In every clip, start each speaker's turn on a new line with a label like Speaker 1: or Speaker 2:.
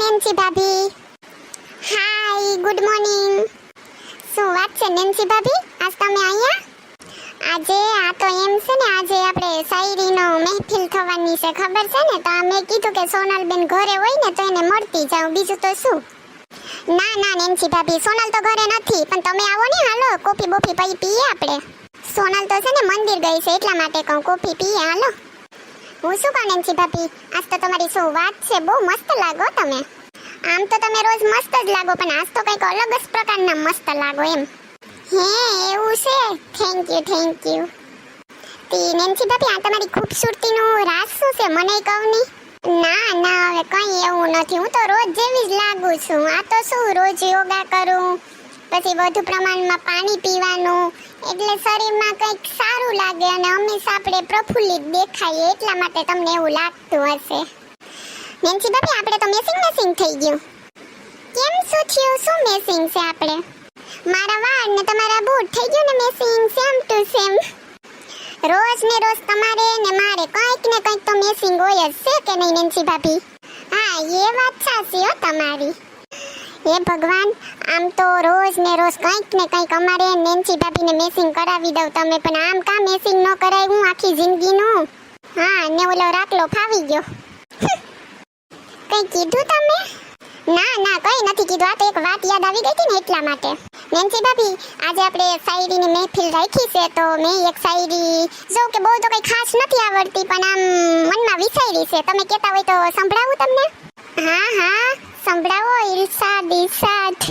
Speaker 1: Nancy ભાભી. હાય, good morning. શું વાત છે નેન્સી ભાભી, આજ તમે અહીંયા? આજે આ તો એમ છે ને, આજે આપણે શાયરીનો મહેફિલ થવાની છે, ખબર છે ને? તો મેં કીધું કે સોનલબેન ઘરે હોય ને તો એને મળતી જાઉં, બીજું તો શું. ના ના નેન્સી ભાભી, સોનલ તો ઘરે નથી, પણ તમે આવો ને, હાલો કોફી બોફી પીએ આપણે. સોનલ તો છે ને મંદિર ગઈ છે, એટલા માટે કહું કોફી પીએ, હાલો. હું શું કહું નેન્સી ભાભી, આજ તો તમારી શું વાત છે, બહુ મસ્ત લાગો તમે. આમ તો તમે રોજ મસ્ત જ લાગો, પણ આજ તો કંઈક અલગ જ પ્રકારના મસ્ત લાગો એમ. હે એવું છે? Thank you. તી નેન્સી ભાભી, આ તમારી ખૂબસૂરતીનું રાજ શું છે, મને કહો ની. ના હવે કંઈ એવું નથી, હું તો રોજ જેવી જ લાગુ છું. આ તો શું, રોજ યોગા કરું, પછી વધુ પ્રમાણમાં પાણી પીવાનું, એટલે શરીરમાં કંઈક સારું લાગે અને હંમેશા આપણે પ્રફુલ્લિત દેખાઈએ, એટલા માટે તમને એવું લાગતું હશે. નેન્સી ભાભી, આપણે તો મેસિંગ થઈ ગયું. કેમ, શું થયું? શું મેસિંગ છે આપણે? મારા વાળ ને તમારા બૂટ થઈ ગયું ને મેસિંગ, સેમ ટુ સેમ. રોજ ને રોજ તમારે ને મારે કંઈક ને કંઈક તો મેસિંગ હોય જ છે કે નહીં નેન્સી ભાભી? હા, એ વાત સાચી હો તમારી. હે ભગવાન, આમ તો રોજ ને રોજ કંઈક ને કંઈક અમારે નેન્સી ભાભીને મેસિંગ કરાવી દઉં તમે, પણ આમ કા મેસિંગ ન કરાવ્યું આખી જિંદગીનું? હા, ને ઓલો રાખલો ફાવી ગયો. કંઈ કીધું તમે? ના કંઈ નથી કીધું, આ તો એક વાત યાદ આવી ગઈ હતી ને એટલા માટે. નેન્સી ભાભી, આજે આપણે શાયરીની મહેફિલ રાખી છે, તો મેં એક શાયરી જો કે બહુ તો કંઈ ખાસ નથી આવડતી, પણ આમ મનમાં વિચારી છે, તમે કહેતા હોય તો સંભળાવું તમને? હા संभळाओ इरशाद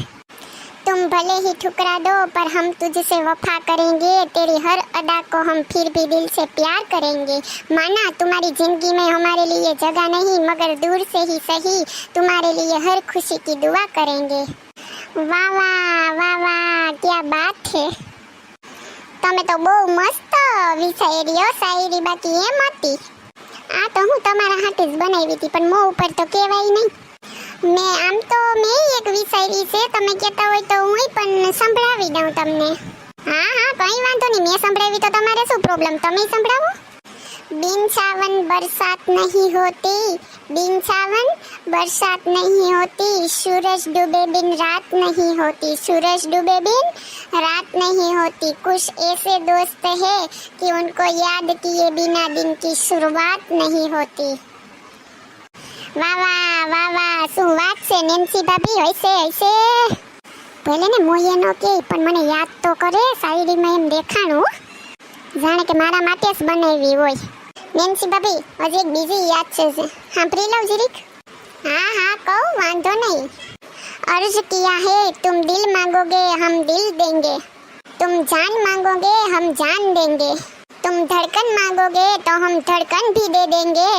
Speaker 1: तुम भले ही ठुकरा दो पर हम तुझसे वफा करेंगे तेरी हर अदा को हम फिर भी दिल से प्यार करेंगे माना तुम्हारी जिंदगी में हमारे लिए जगह नहीं मगर दूर से ही सही तुम्हारे लिए हर खुशी की दुआ करेंगे वाह वाह क्या बात है તમે તો બહુ મસ્ત વિચારી હો શાયરી બાકી એમ હતી આ તો હું તમારા હાથે જ બનાવી હતી પણ મોં ઉપર તો કહેવાય નહીં મેં એક વિચારી છે તમે કહેતા હોય તો હું પણ સંભળાવી દઉં તમને હા કંઈ વાંધો નહીં મેં સંભળાવી તો તમારે શું પ્રોબ્લેમ તમે સંભળાવો बिन सावन बरसात नहीं होती बिन सावन बरसात नहीं होती सूरज डूबे बिन रात नहीं होती सूरज डूबे बिन रात नहीं होती कुछ ऐसे दोस्त है कि उनको याद किए बिना दिन की शुरुआत नहीं होती વાહ શું વાત છે નેન્સી ભાભી હશે ભલે ને મોયે નો કે પણ મને યાદ તો કરે શાયરીમાં એમ દેખાણું જાણે કે મારા માટે જ બનાવી હોય નેન્સી ભાભી હજી એક બીજી યાદ છે સાંભળી લઉં જરીક હા કહું વાંધો નહીં अर्ज किया है तुम दिल मांगोगे हम दिल देंगे तुम जान मांगोगे हम जान देंगे तुम धड़कन मांगोगे तो हम धड़कन भी दे देंगे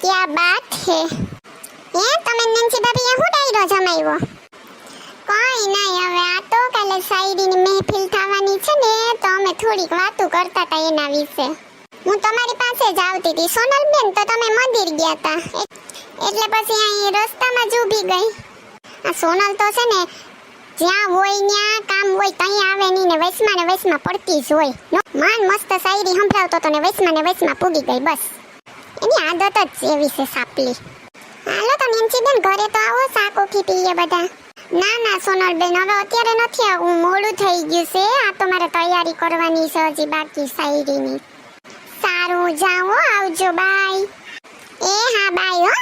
Speaker 1: क्या बात है તમે નેન્સી ભાભી હું ડાયરો જમાવ્યો કોઈ નહીં હવે આ તો કાલે શાયરીની મહેફિલ થવાની છે ને તો અમે થોડીક વાતો કરતા હતા એના વિશે હું તમારી પાસે જ આવતી હતી સોનલબેન તો તમે મંદિર ગયા હતા એટલે પછી અહીં રસ્તામાં જ ઊભી ગઈ આ સોનલ તો છે ને જ્યાં હોય ત્યાં કામ હોય ત્યાં આવે નહીં ને વૈસમાં પડતી જ હોય મન મસ્ત શાયરી સંભળાવતો તો ને વૈસમાં પૂગી ગઈ બસ એની આદત જ એવી છે સાપલી હાલો તો નેન્સીબેન ઘરે તો આવો ચા કોફી પીએ બધા ના સોનલબેન હવે અત્યારે નથી આવું મોડું થઈ ગયું છે આ તો મારે તૈયારી કરવાની છે હજી બાકી શાયરીની સારું જાઓ આવજો બાય હા બાય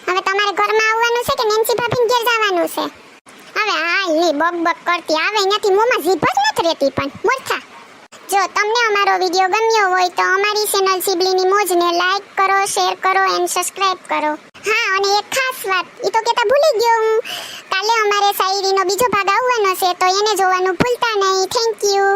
Speaker 1: હવે તમારે ઘરમાં આવવાનું છે કે નેન્સી ભાભીને ઘેર જવાનું છે હવે હાલ ની બક કરતી આવે ત્યાંથી મોંમાં જીભ જ નથી રહેતી પણ મૂર્ખા જો તમને અમારો વિડિયો ગમ્યો હોય તો અમારી ચેનલ સિબલીની મોજને લાઈક કરો શેર કરો એન્ડ સબસ્ક્રાઇબ કરો હા અને એક ખાસ વાત ઈ તો કેતા ભૂલી ગયો હું કાલે અમારે શાયરીનો બીજો ભાગ આવવાનો છે તો એને જોવાનું ભૂલતા નહીં થેન્ક યુ